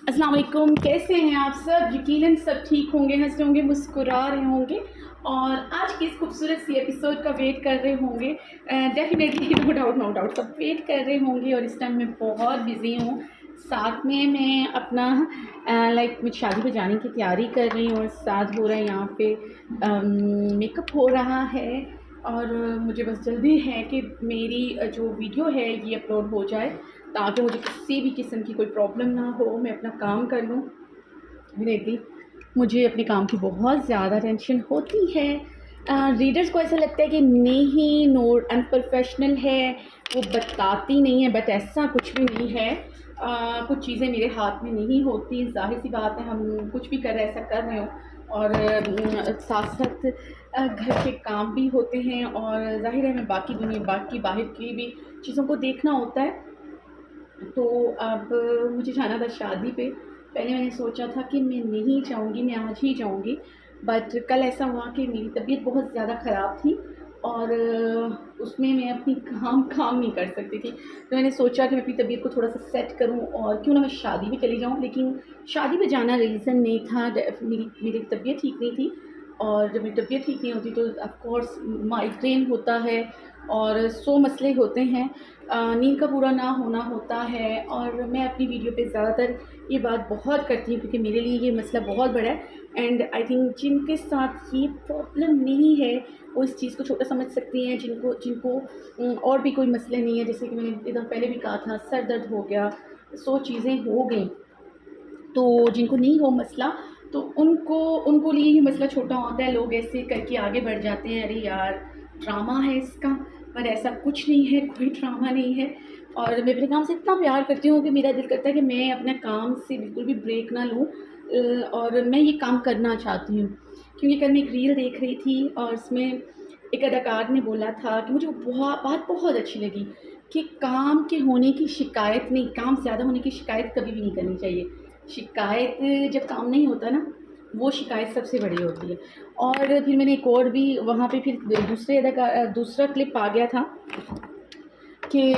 अस्सलाम वालेकुम, कैसे हैं आप सब? यकीनन सब ठीक होंगे, हँस रहे होंगे, मुस्कुरा रहे होंगे और आज के इस खूबसूरत सी एपिसोड का वेट कर रहे होंगे। डेफ़िनेटली नो डाउट सब वेट कर रहे होंगे और इस टाइम मैं बहुत बिज़ी हूँ। साथ में मैं अपना मैं शादी पे जाने की तैयारी कर रही हूँ और साथ हो रहा है यहाँ पे मेकअप हो रहा है और मुझे बस जल्दी है कि मेरी जो वीडियो है ये अपलोड हो जाए ताकि मुझे किसी भी किस्म की कोई प्रॉब्लम ना हो, मैं अपना काम कर लूँ। डेली मुझे अपने काम की बहुत ज़्यादा टेंशन होती है। रीडर्स को ऐसा लगता है कि नहीं नोट अनप्रोफेशनल है, वो बताती नहीं है, बट ऐसा कुछ भी नहीं है। कुछ चीज़ें मेरे हाथ में नहीं होती, ज़ाहिर सी बात है हम कुछ भी कर रहे ऐसा कर रहे हो और साथ साथ घर के काम भी होते हैं और ज़ाहिर है हमें बाकी दुनिया बाकी बाहर की भी चीज़ों को देखना होता है। तो अब मुझे जाना था शादी पे। पहले मैंने सोचा था कि मैं नहीं जाऊँगी, मैं आज ही जाऊँगी। बट कल ऐसा हुआ कि मेरी तबीयत बहुत ज़्यादा ख़राब थी और उसमें मैं अपनी काम नहीं कर सकती थी। तो मैंने सोचा कि मैं अपनी तबीयत को थोड़ा-सा सेट करूँ और क्यों ना मैं शादी में चली जाऊँ। लेकिन शादी में जाना रीज़न नहीं था, मेरी मेरी तबीयत ठीक नहीं थी और जब मेरी तबीयत ठीक नहीं होती तो ऑफ़ कोर्स माइग्रेन होता है और 100 मसले होते हैं। नींद का पूरा ना होना होता है और मैं अपनी वीडियो पे ज़्यादातर ये बात बहुत करती हूँ क्योंकि मेरे लिए ये मसला बहुत बड़ा है एंड आई थिंक जिनके साथ ये प्रॉब्लम नहीं है वो इस चीज़ को छोटा समझ सकती हैं। जिनको जिनको और भी कोई मसले नहीं है, जैसे कि मैंने एकदम पहले भी कहा था, सर दर्द हो गया, 100 चीज़ें हो गई, तो जिनको नहीं हो मसला तो उनको उनको लिए ही मसला छोटा होता है। लोग ऐसे करके आगे बढ़ जाते हैं, अरे यार ड्रामा है इसका, पर ऐसा कुछ नहीं है, कोई ड्रामा नहीं है। और मैं अपने काम से इतना प्यार करती हूँ कि मेरा दिल करता है कि मैं अपने काम से बिल्कुल भी ब्रेक ना लूँ और मैं ये काम करना चाहती हूँ। क्योंकि कल मैं एक रील देख रही थी और उसमें एक अदाकार ने बोला था कि मुझे वो बात बहुत अच्छी लगी कि काम के होने की शिकायत नहीं, काम ज़्यादा होने की शिकायत कभी भी नहीं करनी चाहिए। शिकायत जब काम नहीं होता ना, वो शिकायत सबसे बड़ी होती है। और फिर मैंने एक और भी वहाँ पे फिर दूसरा क्लिप आ गया था कि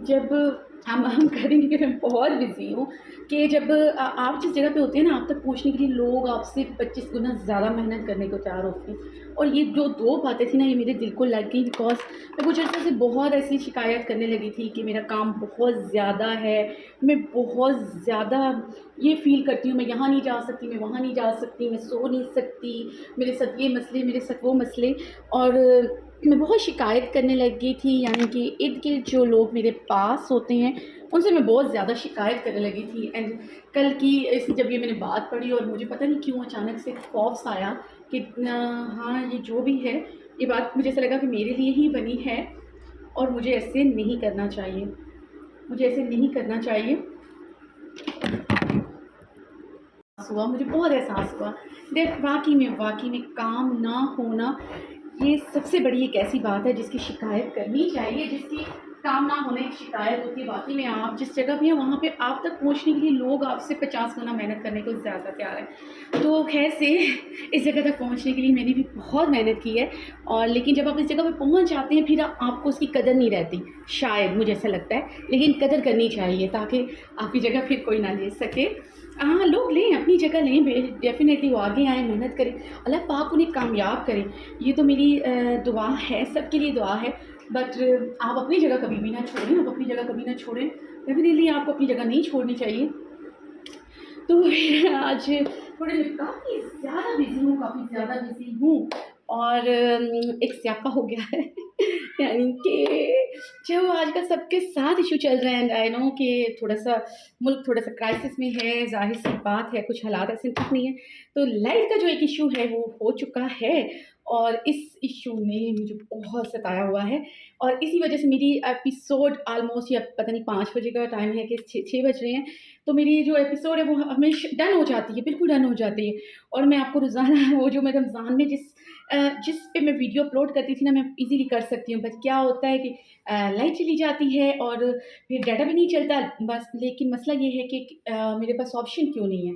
जब हम करेंगे कि मैं बहुत बिज़ी हूँ कि जब आप जिस जगह पे होते हैं ना, आप तक पहुँचने के लिए लोग आपसे 25 गुना ज़्यादा मेहनत करने को तैयार होते हैं। और ये जो 2 बातें थी ना, ये मेरे दिल को लग गई बिकॉज़ मैं कुछ अर्से से बहुत ऐसी शिकायत करने लगी थी कि मेरा काम बहुत ज़्यादा है, मैं बहुत ज़्यादा ये फ़ील करती हूँ, मैं यहाँ नहीं जा सकती, मैं वहाँ नहीं जा सकती, मैं सो नहीं सकती, मेरे साथ ये मसले, मेरे साथ वो मसले। और मैं बहुत शिकायत करने लग गई थी, यानी कि इर्द-गिर्द जो लोग मेरे पास होते हैं, उनसे मैं बहुत ज़्यादा शिकायत करने लगी थी। एंड कल की जब ये मैंने बात पढ़ी और मुझे पता नहीं क्यों अचानक से खौफ़ आया कि हाँ, ये जो भी है, ये बात मुझे ऐसा लगा कि मेरे लिए ही बनी है और मुझे ऐसे नहीं करना चाहिए, मुझे ऐसे नहीं करना चाहिए। हुआ, मुझे बहुत एहसास हुआ। देख वाक़ई में काम ना होना ये सबसे बड़ी एक ऐसी बात है जिसकी शिकायत करनी चाहिए, जिसकी काम ना होने की शिकायत होती है। वाक़ई में आप जिस जगह भी हैं वहाँ पे आप तक पहुँचने के लिए लोग आपसे 50 गुना मेहनत करने को ज़्यादा तैयार हैं। तो ख़ैर से इस जगह तक पहुँचने के लिए मैंने भी बहुत मेहनत की है और लेकिन जब आप इस जगह पे पहुँच जाते हैं फिर आपको उसकी कदर नहीं रहती, शायद मुझे ऐसा लगता है। लेकिन कदर करनी चाहिए ताकि आपकी जगह फिर कोई ना ले सके। हाँ, लोग लें, अपनी जगह लें, डेफ़िनेटली वो आगे आएँ, मेहनत करें, अल्लाह पाक उन्हें कामयाब करे। ये तो मेरी दुआ है, सबके लिए दुआ है। बट आप अपनी जगह कभी भी ना छोड़ें, आप अपनी जगह कभी ना छोड़ें। डेफ़िनेटली आपको अपनी जगह नहीं छोड़नी चाहिए। तो आज थोड़े काफ़ी ज़्यादा बिज़ी हूँ और एक स्यापा हो गया है यानी कि जो आजकल सबके साथ इश्यू चल रहा है एंड आई नो कि थोड़ा-सा मुल्क थोड़ा-सा क्राइसिस में है, ज़ाहिर-सी बात है, कुछ हालात ऐसे ठीक नहीं है। तो लाइट का जो एक इश्यू है वो हो चुका है और इस इश्यू ने मुझे बहुत सताया हुआ है और इसी वजह से मेरी एपिसोड ऑलमोस्ट या पता नहीं 5 बजे का टाइम है कि 6 बज रहे हैं, तो मेरी जो एपिसोड है वो हमेशा डन हो जाती है, बिल्कुल डन हो जाती है। और मैं आपको रोज़ाना वो जो मैं रमज़ान में जिस पे मैं वीडियो अपलोड करती थी ना, मैं ईज़िली कर सकती हूँ। बट क्या होता है कि लाइट चली जाती है और फिर डाटा भी नहीं चलता बस। लेकिन मसला ये है कि मेरे पास ऑप्शन क्यों नहीं है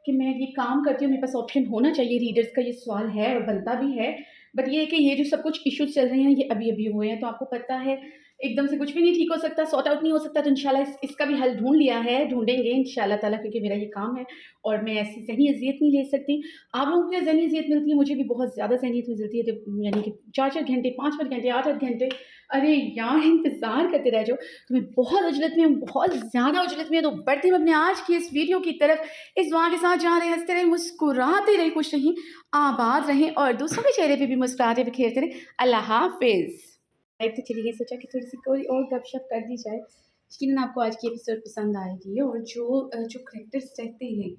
कि मैं ये काम करती हूँ, मेरे पास ऑप्शन होना चाहिए। रीडर्स का ये सवाल है और बनता भी है। बट ये है कि ये जो सब कुछ इश्यूज़ चल रहे हैं, ये अभी-अभी हुए हैं। तो आपको पता है एकदम से कुछ भी नहीं ठीक हो सकता, सॉर्ट आउट नहीं हो सकता, तो इंशाल्लाह इसका भी हल ढूँढ लिया है, ढूँढेंगे इंशाल्लाह ताला, क्योंकि मेरा ये काम है और मैं ऐसी ज़हनी अज़ियत नहीं ले सकती। आप लोगों को क्या ज़हनी अज़ियत मिलती है, मुझे भी बहुत ज़्यादा ज़हनी अज़ियत मिलती है, जब यानी कि 4-4 घंटे, 5-5 घंटे, 8-8 घंटे, अरे यार इंतज़ार करते रह जाओ। तो मैं बहुत उजलत में हूँ, बहुत ज़्यादा उजलत में हूँ, तो बढ़ती हूँ अपने आज की इस वीडियो की तरफ। इस दुआ के साथ जहाँ रहे, हँसते रहें, मुस्कुराते रहें, खुश रहें, आबाद रहें और दूसरों के चेहरे पे भी मुस्कुराहटें बिखेरते रहें। अल्लाह हाफ़िज़। लाइट तो चली गई, सोचा कि थोड़ी-सी कोई और गपशप कर दी जाए। यकीनन आपको आज की एपिसोड पसंद आएगी और जो कैरेक्टर्स रहते हैं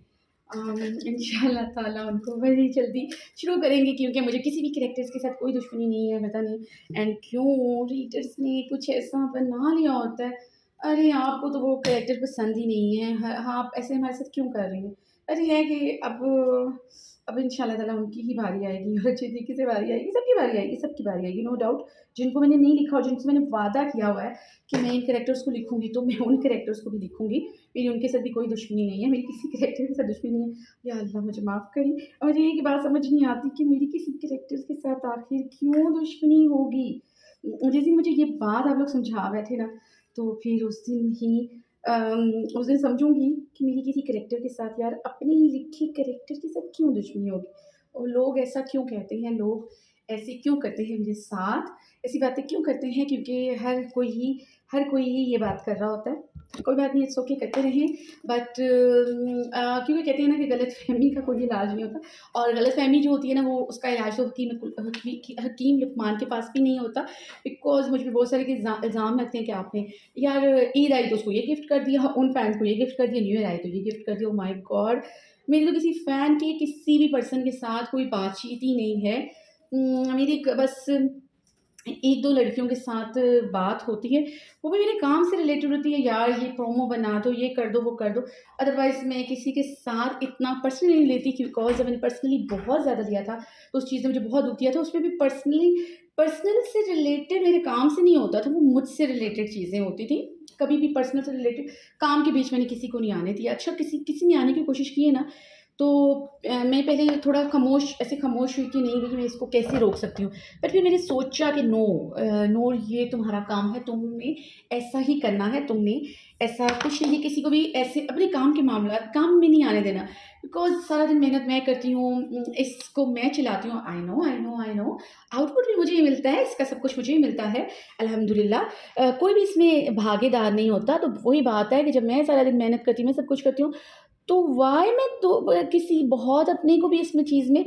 इंशाअल्लाह ताला उनको बड़ी जल्दी शुरू करेंगे, क्योंकि मुझे किसी भी कैरेक्टर्स के साथ कोई दुश्मनी नहीं है, पता नहीं एंड क्यों रीडर्स ने कुछ ऐसा बना लिया होता है। अरे! आपको तो वो कैरेक्टर पसंद ही नहीं है, हाँ, आप ऐसे हमारे साथ क्यों कर रही हैं? अरे है कि अब इंशाअल्लाह ताला उनकी ही बारी आएगी और अच्छे तरीके से बारी आएगी, सबकी बारी आएगी, नो डाउट। जिनको मैंने नहीं लिखा और जिनसे मैंने वादा किया हुआ है कि मैं इन कैरेक्टर्स को लिखूँगी, तो मैं उन कैरेक्टर्स को भी लिखूँगी। मेरी उनके साथ भी कोई दुश्मनी नहीं है, मेरी किसी कैरेक्टर के साथ दुश्मनी नहीं है। या अल्लाह मुझे माफ़ करें, और एक बात समझ नहीं आती कि मेरी किसी कैरेक्टर्स के साथ आखिर क्यों दुश्मनी होगी? जिस दिन मुझे ये बात आप लोग समझा बैठे ना, तो फिर उस दिन समझूँगी कि मेरी किसी कैरेक्टर के साथ, यार अपने ही लिखे कैरेक्टर के साथ क्यों दुश्मनी होगी? और लोग ऐसा क्यों कहते हैं, लोग ऐसे क्यों करते हैं मेरे साथ? ऐसी बातें क्यों करते हैं? क्योंकि हर कोई ही ये बात कर रहा होता है। कोई बात नहीं, इट्स ओके, करते रहें, बट क्योंकि कहते हैं ना कि गलतफ़हमी का कोई इलाज नहीं होता, और गलतफ़हमी जो होती है ना, वो उसका इलाज तो हकीम लुक़मान के पास भी नहीं होता। बिकॉज़ मुझ पे बहुत सारे इल्ज़ाम लगते हैं कि आपने, यार ईद आई तो उसको ये गिफ्ट कर दिया, उन फैन्स को ये गिफ्ट कर दिया, न्यू ईयर आई तो ये गिफ्ट कर दिया। Oh my God! मेरी तो किसी फ़ैन की, किसी भी पर्सन के साथ कोई बातचीत ही नहीं है। मेरी बस 1-2 लड़कियों के साथ बात होती है, वो भी मेरे काम से रिलेटेड होती है, यार ये प्रोमो बना दो, ये कर दो, वो कर दो। अदरवाइज़ मैं किसी के साथ इतना पर्सनली नहीं लेती, बिकॉज़ जब मैंने पर्सनली बहुत ज़्यादा लिया था, तो उस चीज़ ने मुझे बहुत दुःख दिया था। उसमें भी पर्सनल से रिलेटेड मेरे काम से नहीं होता था, वो मुझसे रिलेटेड चीज़ें होती थी। कभी भी पर्सनल से रिलेटेड काम के बीच मैंने किसी को नहीं आने दिया। अच्छा, किसी ने आने की कोशिश की है ना, तो मैं पहले थोड़ा खामोश हुई कि नहीं भई, मैं इसको कैसे रोक सकती हूँ। बट फिर मैंने सोचा कि नो, ये तुम्हारा काम है, तुमने ऐसा ही करना है, तुमने ऐसा कुछ नहीं, किसी को भी ऐसे अपने काम के मामलात काम में नहीं आने देना। बिकॉज़ सारा दिन मेहनत मैं करती हूँ, इसको मैं चलाती हूँ, आई नो, आउटपुट भी मुझे ही मिलता है, इसका सब कुछ मुझे ही मिलता है, अल्हम्दुलिल्लाह। कोई भी इसमें भागीदार नहीं होता, तो वही बात है कि जब मैं सारा दिन मेहनत करती हूँ, मैं सब कुछ करती हूँ, तो व्हाई मैं तो किसी बहुत अपने को भी इसमें चीज़ में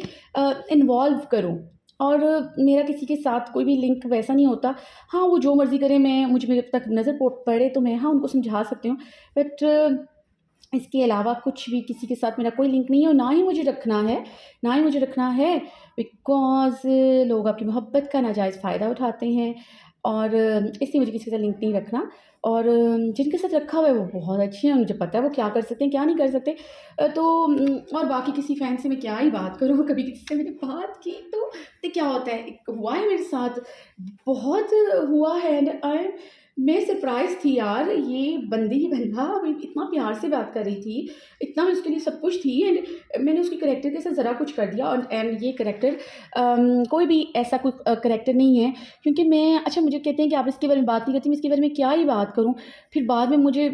इन्वॉल्व करूँ, और मेरा किसी के साथ कोई भी लिंक वैसा नहीं होता। हाँ, वो जो मर्ज़ी करें, मुझे मेरे तक नज़र पड़े तो मैं, हाँ, उनको समझा सकती हूँ, बट इसके अलावा कुछ भी किसी के साथ मेरा कोई लिंक नहीं है, और ना ही मुझे रखना है, बिकॉज़ लोग आपकी मोहब्बत का नाजायज़ फ़ायदा उठाते हैं, और इसलिए मुझे किसी के साथ लिंक नहीं रखना। और जिनके साथ रखा हुआ है वो बहुत अच्छे हैं, मुझे पता है वो क्या कर सकते हैं, क्या नहीं कर सकते। और बाकी किसी फ़ैन से मैं क्या ही बात करूँ, कभी किसी से मैंने बात की तो क्या होता है, हुआ है मेरे साथ, बहुत हुआ है, एंड मैं सरप्राइज़ थी यार, ये बंदी ही बंदा अभी इतना प्यार से बात कर रही थी, इतना मैं उसके लिए सब कुछ थी, एंड मैंने उसके कैरेक्टर के साथ ज़रा कुछ कर दिया, और एंड ये कैरेक्टर कोई भी ऐसा कोई कैरेक्टर नहीं है, क्योंकि अच्छा, मुझे कहते हैं कि आप इसके बारे में बात नहीं करती, मैं इसके बारे में क्या ही बात करूँ? फिर बाद में मुझे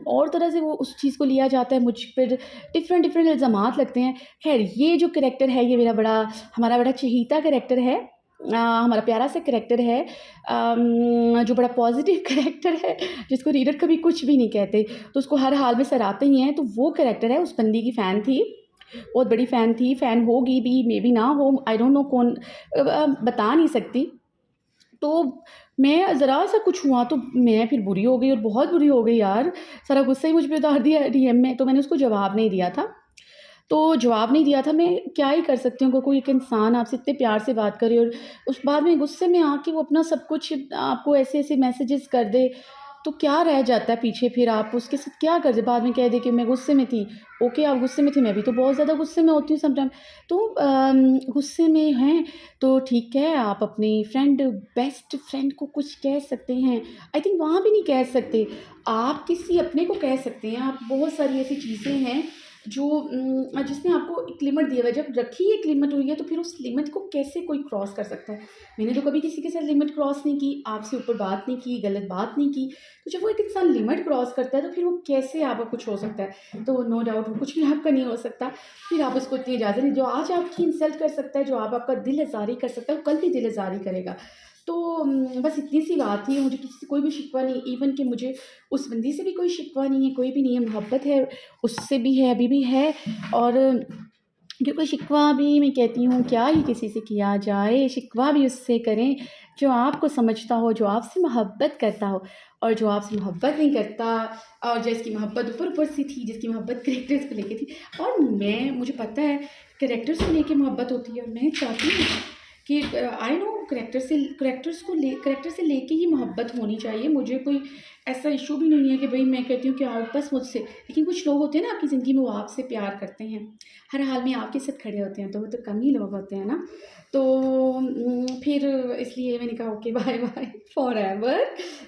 और तरह से वो उस चीज़ को लिया जाता है, मुझ पर डिफ़रेंट इल्ज़ामात लगते हैं। ख़ैर, ये जो कैरेक्टर है, ये हमारा बड़ा चहेता कैरेक्टर है। हमारा प्यारा सा कैरेक्टर है, जो बड़ा पॉज़िटिव कैरेक्टर है, जिसको रीडर कभी कुछ भी नहीं कहते, तो उसको हर हाल में सराहते ही हैं, तो वो कैरेक्टर है। उस बंदी की फ़ैन थी, बहुत बड़ी फ़ैन थी, फ़ैन होगी भी, मेबी ना हो, आई डोंट नो कौन, बता नहीं सकती। तो मैं ज़रा-सा कुछ हुआ तो मैं फिर बुरी हो गई, और बहुत बुरी हो गई यार, सारा गुस्सा ही मुझ पे उतार दिया डीएम में, तो मैंने उसको जवाब नहीं दिया था। मैं क्या ही कर सकती हूँ, कोई एक इंसान आपसे इतने प्यार से बात करे, और उस बाद में गुस्से में आके वो अपना सब कुछ आपको ऐसे-ऐसे मैसेजेस कर दे, तो क्या रह जाता है पीछे, फिर आप उसके साथ क्या कर दें, बाद में कह दें कि मैं गुस्से में थी। ओके, आप गुस्से में थी, मैं भी तो बहुत ज़्यादा गुस्से में होती हूँ समटाइम। तो गुस्से में हैं, तो ठीक है, आप अपनी बेस्ट फ्रेंड को कुछ कह सकते हैं। आई थिंक वहाँ भी नहीं कह सकते, आप किसी अपने को कह सकते हैं। आप बहुत सारी ऐसी चीज़ें हैं जो जिसने आपको एक लिमिट दिया हुआ है, जब रखी एक लिमिट हुई है तो फिर उस लिमिट को कैसे कोई क्रॉस कर सकता है। मैंने तो कभी किसी के साथ लिमिट क्रॉस नहीं की, आपसे ऊपर बात नहीं की, गलत बात नहीं की, तो जब वो एक इंसान लिमिट क्रॉस करता है तो फिर वो कैसे आपका कुछ हो सकता है। तो नो डाउट वो कुछ भी आपका नहीं हो सकता, फिर आप उसको इतनी इजाज़त नहीं, जो आज आपकी इंसल्ट कर सकता है, जो आप आपका दिल आज़ारी कर सकता है, वो कल भी दिल आज़ारी करेगा। तो बस इतनी सी बात थी, मुझे किसी से कोई भी शिकवा नहीं, इवन कि मुझे उस बंदी से भी कोई शिकवा नहीं है, कोई भी नहीं है, मोहब्बत है उससे भी है, अभी भी है। और क्योंकि शिकवा भी मैं कहती हूँ क्या ही किसी से किया जाए, शिकवा भी उससे करें जो आपको समझता हो, जो आपसे मोहब्बत करता हो। और जो आपसे मोहब्बत नहीं करता और जिसकी मोहब्बत ऊपर-ऊपर से थी, जिसकी मोहब्बत करैक्टर्स को लेके थी, और मुझे पता है करैक्टर्स को लेके मोहब्बत होती है, और मैं चाहती हूँ कि आई नो करैक्टर से लेके ही मोहब्बत होनी चाहिए। मुझे कोई ऐसा इशू भी नहीं है कि भई मैं कहती हूँ कि आओ बस मुझसे। लेकिन कुछ लोग होते हैं ना आपकी ज़िंदगी में, वो आपसे प्यार करते हैं, हर हाल में आपके साथ खड़े होते हैं, तो वो तो कम ही लोग होते हैं ना। तो फिर इसलिए मैंने कहा okay bye bye forever,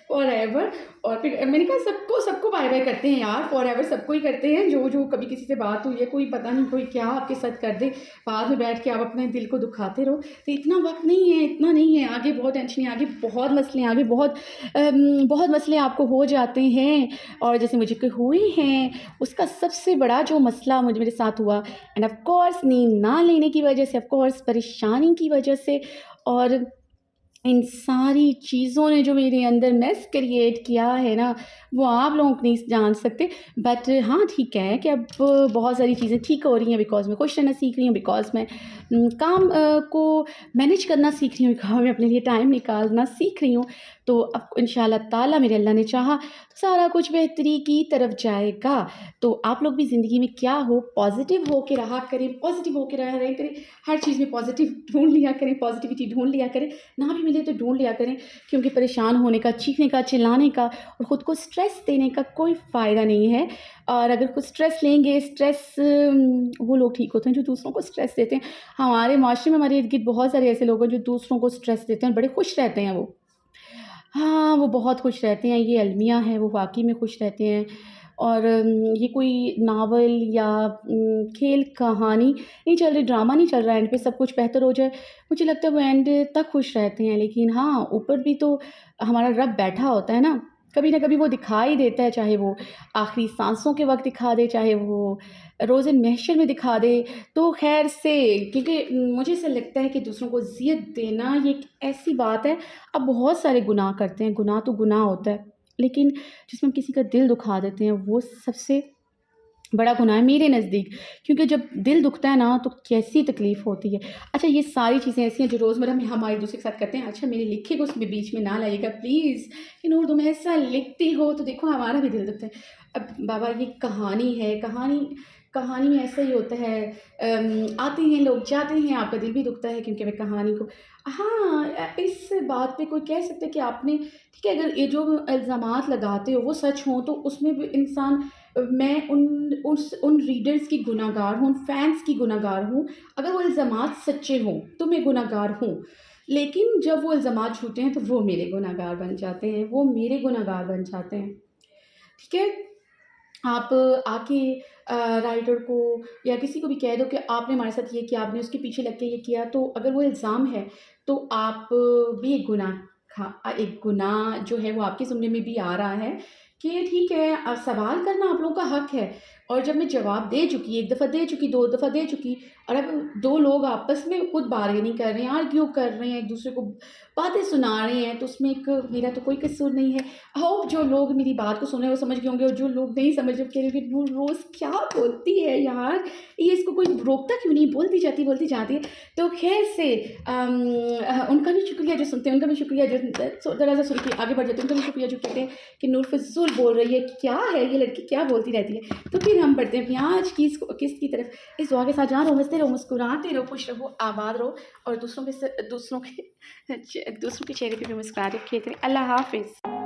forever. और फिर मैंने कहा सबको बाय बाय करते हैं यार, फॉरएवर सबको ही करते हैं। जो कभी किसी से बात हुई है, कोई पता नहीं कोई क्या आपके साथ कर दे, बाद में बैठ के आप अपने दिल को दुखाते रहो। तो इतना वक़्त नहीं है, इतना नहीं है, आगे बहुत टेंशन है, आगे बहुत मसले हैं, आगे बहुत मसले आपको हो जाते हैं। और जैसे मुझे कोई हुए हैं, उसका सबसे बड़ा जो मसला मेरे साथ हुआ, एंड ऑफ़ कोर्स नींद ना लेने की वजह से, ऑफ़ कोर्स परेशानी की वजह से, और इन सारी चीज़ों ने जो मेरे अंदर मेस क्रिएट किया है ना, वो आप लोग नहीं जान सकते। बट हाँ, ठीक है कि अब बहुत सारी चीज़ें ठीक हो रही हैं, बिकॉज़ मैं खुश रहना सीख रही हूँ, बिकॉज़ मैं काम को मैनेज करना सीख रही हूँ, बिकॉज़ मैं अपने लिए टाइम निकालना सीख रही हूँ। तो अब इंशाअल्लाह ताला मेरे अल्लाह ने चाहा तो सारा कुछ बेहतरी की तरफ जाएगा। तो आप लोग भी ज़िंदगी में क्या हो, पॉज़िटिव हो के रहा करें, पॉज़िटिव हो के रहा करें, हर चीज़ में पॉज़िटिव ढूँढ लिया करें, पॉज़िटिविटी ढूँढ लिया करें, ना भी मिले तो ढूँढ लिया करें। क्योंकि परेशान होने का, चीखने का, चिल्लाने का और ख़ुद को स्ट्रेस देने का कोई फ़ायदा नहीं है। और अगर कुछ स्ट्रेस लेंगे, वो लोग ठीक होते हैं जो दूसरों को स्ट्रेस देते हैं। हमारे माशरे में, हमारे इर्द-गिर्द बहुत सारे ऐसे लोग हैं जो दूसरों को स्ट्रेस देते हैं, बड़े खुश रहते हैं वो। हाँ, वो बहुत खुश रहते हैं, ये अलमियाँ हैं, वो वाक़ई में खुश रहते हैं। और ये कोई नावल या खेल कहानी नहीं चल रही, ड्रामा नहीं चल रहा है, एंड पे सब कुछ बेहतर हो जाए, मुझे लगता है वो एंड तक खुश रहते हैं। लेकिन हाँ, ऊपर भी तो हमारा रब बैठा होता है ना, कभी न कभी वो दिखाई देता है, चाहे वो आखिरी साँसों के वक़्त दिखा दे, चाहे वो रोज़े महशर में दिखा दे। तो ख़ैर से, क्योंकि मुझे ऐसा लगता है कि दूसरों को अज़ियत देना ये एक ऐसी बात है, अब बहुत सारे गुनाह करते हैं, गुनाह तो गुनाह होता है, लेकिन जिसमें हम किसी का दिल दुखा देते हैं, वो सबसे बड़ा गुनाह है मेरे नज़दीक। क्योंकि जब दिल दुखता है ना, तो कैसी तकलीफ़ होती है। अच्छा, ये सारी चीज़ें ऐसी हैं जो रोज़मर्रा में हम एक-दूसरे के साथ करते हैं। अच्छा, मेरे लिखे को उसमें बीच में ना लाइएगा प्लीज़, कि नूर तुम ऐसा लिखती हो तो देखो हमारा भी दिल दुखता है। अब बाबा ये कहानी है, कहानी में ऐसा ही होता है। आते हैं लोग, जाते हैं, आपका दिल भी दुखता है क्योंकि मैं कहानी को, हाँ, इस बात पे कोई कह सकता है कि आपने, ठीक है, अगर ये जो इल्ज़ामात लगाते हो वो सच हों तो उसमें भी इंसान, मैं उन रीडर्स की गुनहगार हूँ, उन फैन्स की गुनहगार हूँ। अगर वो इल्ज़ामात सच्चे हों तो मैं गुनहगार हूँ, लेकिन जब वो इल्ज़ामात झूठे हैं तो वो मेरे गुनहगार बन जाते हैं, वो मेरे गुनहगार बन जाते हैं। ठीक है? आप आके राइटर को या किसी को भी कह दो कि आपने हमारे साथ ये किया, आपने उसके पीछे लग के ये किया, तो अगर वो इल्ज़ाम है तो आप भी एक गुनाह जो है वो आपके ज़िम्मे में भी आ रहा है कि ठीक है, सवाल करना आप लोगों का हक़ है। और जब मैं जवाब दे चुकी, 1 दफ़ा दे चुकी, 2 दफ़ा दे चुकी, और अब 2 लोग आपस में खुद बार्गेनिंग कर रहे हैं, आर्ग्यू कर रहे हैं, एक-दूसरे को बातें सुना रहे हैं, तो उसमें एक मेरा तो कोई कसूर नहीं है। आई होप जो लोग मेरी बात को सुन रहे हैं वो समझ गए होंगे, और जो लोग नहीं समझ रहे, कह रहे होंगे नूर रोज़ क्या बोलती है यार, ये इसको कोई रोकता क्यों नहीं, बोलती जाती है। तो ख़ैर से उनका भी शुक्रिया जो सुनते हैं, उनका भी शुक्रिया जो ज़रा-सा सुन के आगे बढ़ जाते हैं, उनका भी शुक्रिया जो कहते हैं कि नूर फ़िज़ूल बोल रही है, क्या है ये लड़की, क्या बोलती रहती है। तो फिर हम बढ़ते हैं अपनी आज की किस्त की तरफ। इस दुआ के साथ जहाँ रहो, हँसते रहो, मुस्कुराते रहो, खुश रहो, आबाद रहो, और दूसरों के चेहरे पे भी मुस्कुराहट रखिए। अल्लाह हाफ़िज़।